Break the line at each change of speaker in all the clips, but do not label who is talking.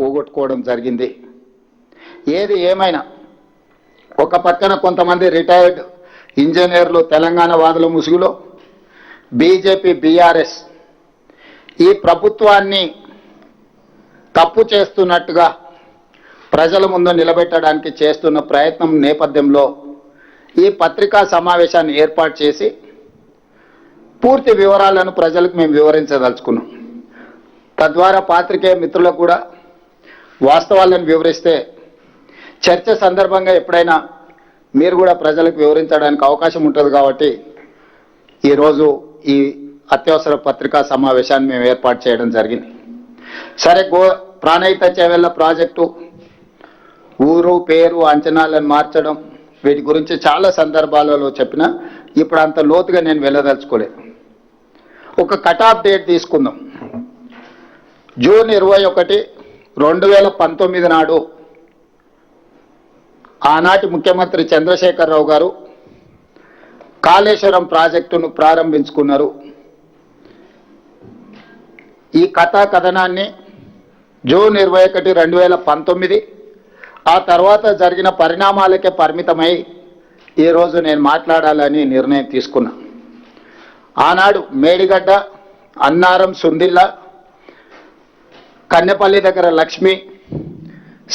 పోగొట్టుకోవడం జరిగింది. ఏది ఏమైనా ఒక పక్కన కొంతమంది రిటైర్డ్ ఇంజనీర్లు తెలంగాణ వాదుల ముసుగులో బీజేపీ బీఆర్ఎస్ ఈ ప్రభుత్వాన్ని తప్పు చేస్తున్నట్టుగా ప్రజల ముందు నిలబెట్టడానికి చేస్తున్న ప్రయత్నం నేపథ్యంలో ఈ పత్రికా సమావేశాన్ని ఏర్పాటు చేసి పూర్తి వివరాలను ప్రజలకు మేము వివరించదలుచుకున్నాం. తద్వారా పాత్రికేయ మిత్రులకు కూడా వాస్తవాలను వివరిస్తే చర్చ సందర్భంగా ఎప్పుడైనా మీరు కూడా ప్రజలకు వివరించడానికి అవకాశం ఉంటుంది. కాబట్టి ఈరోజు ఈ అత్యవసర పత్రికా సమావేశాన్ని మేము ఏర్పాటు చేయడం జరిగింది. సరే, ప్రాణహిత చేవెళ్ల ప్రాజెక్టు ఊరు పేరు అంచనాలను మార్చడం వీటి గురించి చాలా సందర్భాలలో చెప్పినా ఇప్పుడు అంత లోతుగా నేను వెళ్ళదలుచుకోలేదు. ఒక కట్ ఆఫ్ డేట్ తీసుకుందాం. జూన్ 21, 2019 నాడు ఆనాటి ముఖ్యమంత్రి చంద్రశేఖరరావు గారు కాళేశ్వరం ప్రాజెక్టును ప్రారంభించుకున్నారు. ఈ కథనాన్ని జూన్ 21, 2019 ఆ తర్వాత జరిగిన పరిణామాలకే పరిమితమై ఈరోజు నేను మాట్లాడాలని నిర్ణయం తీసుకున్నా. ఆనాడు మేడిగడ్డ, అన్నారం, సుందిల్ల, కన్నెపల్లి దగ్గర లక్ష్మి,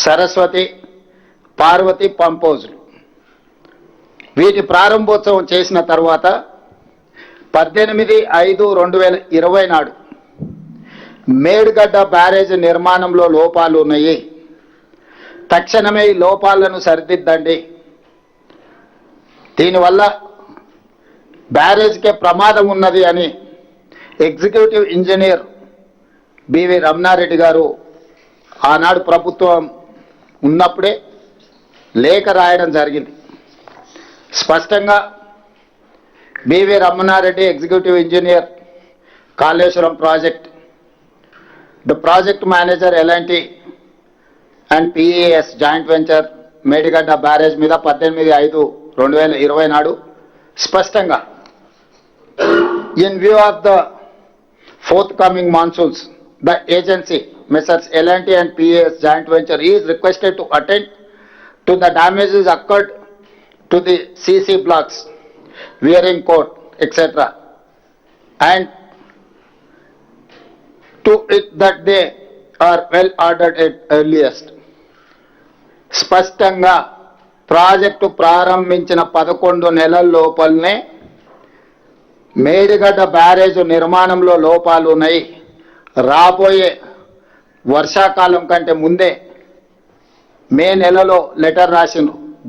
సరస్వతి, పార్వతి పంపోజులు వీటి ప్రారంభోత్సవం చేసిన తర్వాత 18/5/2020 నాడు మేడిగడ్డ బ్యారేజ్ నిర్మాణంలో లోపాలు ఉన్నాయి, తక్షణమే ఈ లోపాలను సరిదిద్దండి, దీనివల్ల బ్యారేజ్కే ప్రమాదం ఉన్నది అని ఎగ్జిక్యూటివ్ ఇంజనీర్ బివి రమణారెడ్డి గారు ఆనాడు ప్రభుత్వం ఉన్నప్పుడే లేఖ రాయడం జరిగింది. స్పష్టంగా BV Ramana Reddy, executive engineer, Kaleshwaram project, the project manager L and T and PAS joint venture Medigadda barrage మీద 18/5/2020 నాడు స్పష్టంగా in view of the forthcoming monsoons the agency messrs L and T and PAS joint venture is requested to attend to the damages accord to the CC blocks, wearing coat etcetera and to it that they are well ordered at earliest. స్పష్టంగా project ప్రారంభించిన 11 నెలల లోపలనే Medigadda barrage నిర్మాణంలో లోపాలు ఉన్నాయి, రాబోయే వర్షాకాలం కంటే ముందే మే నెలలో లెటర్ రాసిన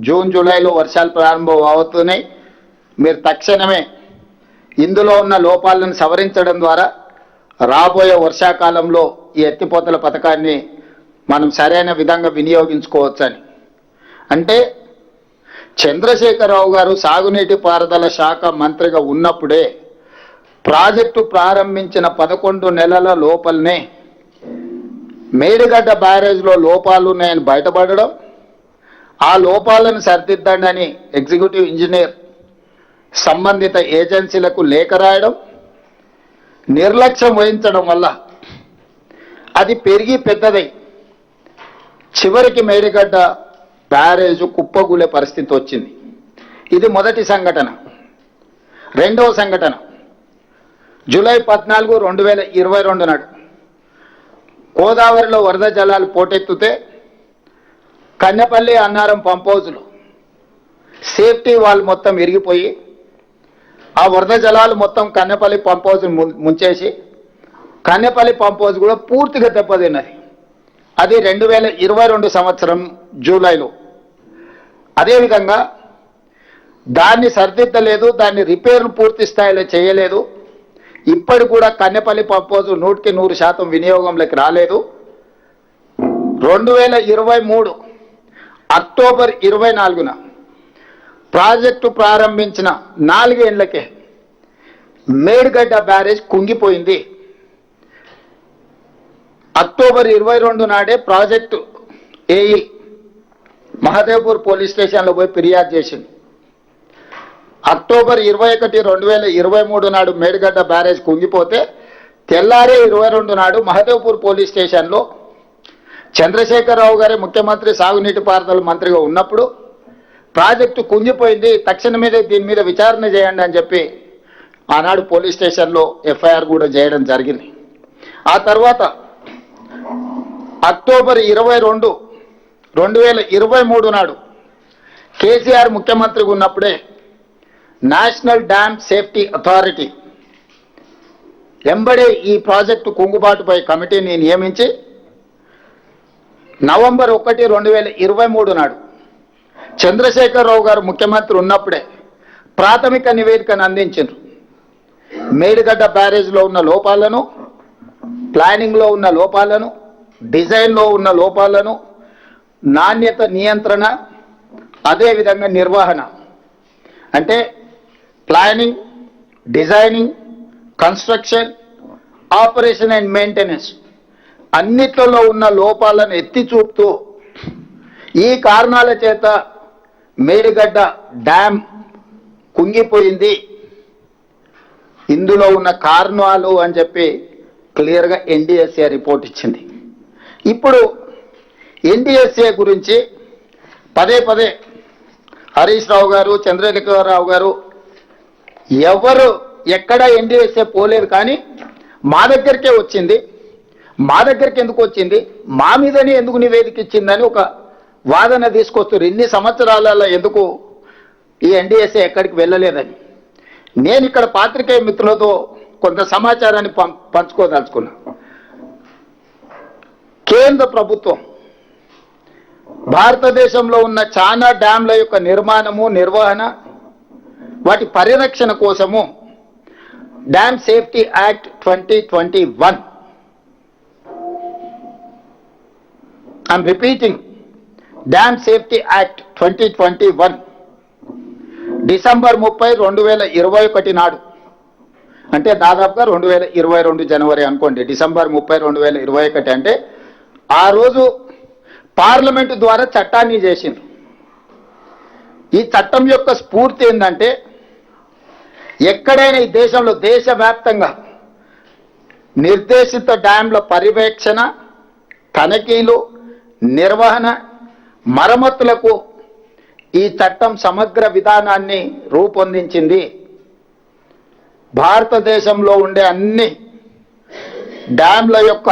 జూన్ జూలైలో వర్షాలు ప్రారంభం అవుతున్నాయి, మీరు తక్షణమే ఇందులో ఉన్న లోపాలను సవరించడం ద్వారా రాబోయే వర్షాకాలంలో ఈ ఎత్తిపోతల పథకాన్ని మనం సరైన విధంగా వినియోగించుకోవచ్చని. అంటే చంద్రశేఖరరావు గారు సాగునీటి పారుదల శాఖ మంత్రిగా ఉన్నప్పుడే ప్రాజెక్టు ప్రారంభించిన 11 నెలల లోపలనే మేడిగడ్డ బ్యారేజ్లో లోపాలు ఉన్నాయని బయటపడడం, ఆ లోపాలను సరిదిద్దండి అని ఎగ్జిక్యూటివ్ ఇంజనీర్ సంబంధిత ఏజెన్సీలకు లేఖ రాయడం, నిర్లక్ష్యం వహించడం వల్ల అది పెరిగి పెద్దదై చివరికి మేడిగడ్డ బ్యారేజ్ కుప్పగూలే పరిస్థితి వచ్చింది. ఇది మొదటి సంఘటన. రెండవ సంఘటన జూలై 14, 2022 నాడు గోదావరిలో వరద జలాలు పోటెత్తుతే కన్నెపల్లి, అన్నారం పంపౌజులు సేఫ్టీ వాల్ మొత్తం విరిగిపోయి ఆ వరద జలాలు మొత్తం కన్నెపల్లి పంపౌజ్ ముంచేసి కన్నెపల్లి పంపౌజ్ కూడా పూర్తిగా దెబ్బతిన్నది. అది 2022 సంవత్సరం జూలైలో. అదేవిధంగా దాన్ని సరిదిద్దలేదు, దాన్ని రిపేర్లు పూర్తి స్థాయిలో చేయలేదు. ఇప్పటి కూడా కన్నెపల్లి పంపౌజ్ 100% వినియోగంలోకి రాలేదు. 2023 అక్టోబర్ 24న ప్రాజెక్టు ప్రారంభించిన 4 ఏళ్లకే మేడిగడ్డ బ్యారేజ్ కుంగిపోయింది. అక్టోబర్ 22 నాడే ప్రాజెక్టు ఏఈ మహదేవ్పూర్ పోలీస్ స్టేషన్లో పోయి ఫిర్యాదు చేసింది. అక్టోబర్ 21, 2023 నాడు మేడిగడ్డ బ్యారేజ్ కుంగిపోతే తెల్లారే 22 నాడు మహదేవ్పూర్ పోలీస్ స్టేషన్లో చంద్రశేఖరరావు గారే ముఖ్యమంత్రి సాగునీటి పారుదల మంత్రిగా ఉన్నప్పుడు ప్రాజెక్టు కుంగిపోయింది, తక్షణమే దీని మీద విచారణ చేయండి అని చెప్పి ఆనాడు పోలీస్ స్టేషన్లో ఎఫ్ఐఆర్ కూడా చేయడం జరిగింది. ఆ తర్వాత అక్టోబర్ 22, 2023 నాడు కేసీఆర్ ముఖ్యమంత్రిగా ఉన్నప్పుడే నేషనల్ డ్యామ్ సేఫ్టీ అథారిటీ ఎంబడే ఈ ప్రాజెక్టు కుంగుబాటుపై కమిటీని నియమించి నవంబర్ 1, 2023 నాడు చంద్రశేఖరరావు గారు ముఖ్యమంత్రి ఉన్నప్పుడే ప్రాథమిక నివేదికను అందించారు. మేడిగడ్డ బ్యారేజ్లో ఉన్న లోపాలను, ప్లానింగ్లో ఉన్న లోపాలను, డిజైన్లో ఉన్న లోపాలను, నాణ్యత నియంత్రణ, అదేవిధంగా నిర్వహణ అంటే planning, designing, construction, operation and maintenance అన్నిట్లలో ఉన్న లోపాలను ఎత్తి చూపుతూ ఈ కారణాల చేత మేడిగడ్డ డ్యామ్ కుంగిపోయింది, ఇందులో ఉన్న కారణాలు అని చెప్పి క్లియర్గా ఎన్డీఎస్ఏ రిపోర్ట్ ఇచ్చింది. ఇప్పుడు ఎన్డీఎస్ఏ గురించి పదే పదే హరీష్ రావు గారు, చంద్రశేఖరరావు గారు ఎవరు ఎక్కడ ఎన్డీఎస్ఏ పోలేదు, కానీ మా దగ్గరికే వచ్చింది. మా దగ్గరికి ఎందుకు వచ్చింది, మా మీదనే ఎందుకు నివేదిక ఇచ్చిందని ఒక వాదన తీసుకొస్తారు. ఇన్ని సంవత్సరాలలో ఎందుకు ఈ ఎన్డీఎస్ఏ ఎక్కడికి వెళ్ళలేదని నేను ఇక్కడ పాత్రికేయ మిత్రులతో కొంత సమాచారాన్ని పంచుకోదలుచుకున్నా. కేంద్ర ప్రభుత్వం భారతదేశంలో ఉన్న చాలా డ్యాంల యొక్క నిర్మాణము, నిర్వహణ, వాటి పరిరక్షణ కోసము dam safety act 2021, I'm repeating, dam safety act 2021 December 30, 2021 నాడు, అంటే దాదాపుగా 2022 జనవరి అనుకోండి. డిసెంబర్ 30, 2021 అంటే ఆ రోజు పార్లమెంటు ద్వారా చట్టాన్ని చేసిండ్రు. ఈ చట్టం యొక్క స్ఫూర్తి ఏంటంటే ఎక్కడైనా ఈ దేశంలో దేశవ్యాప్తంగా నిర్దేశిత డ్యాంల పర్యవేక్షణ, తనిఖీలు, నిర్వహణ, మరమ్మతులకు ఈ చట్టం సమగ్ర విధానాన్ని రూపొందించింది. భారతదేశంలో ఉండే అన్ని డ్యాంల యొక్క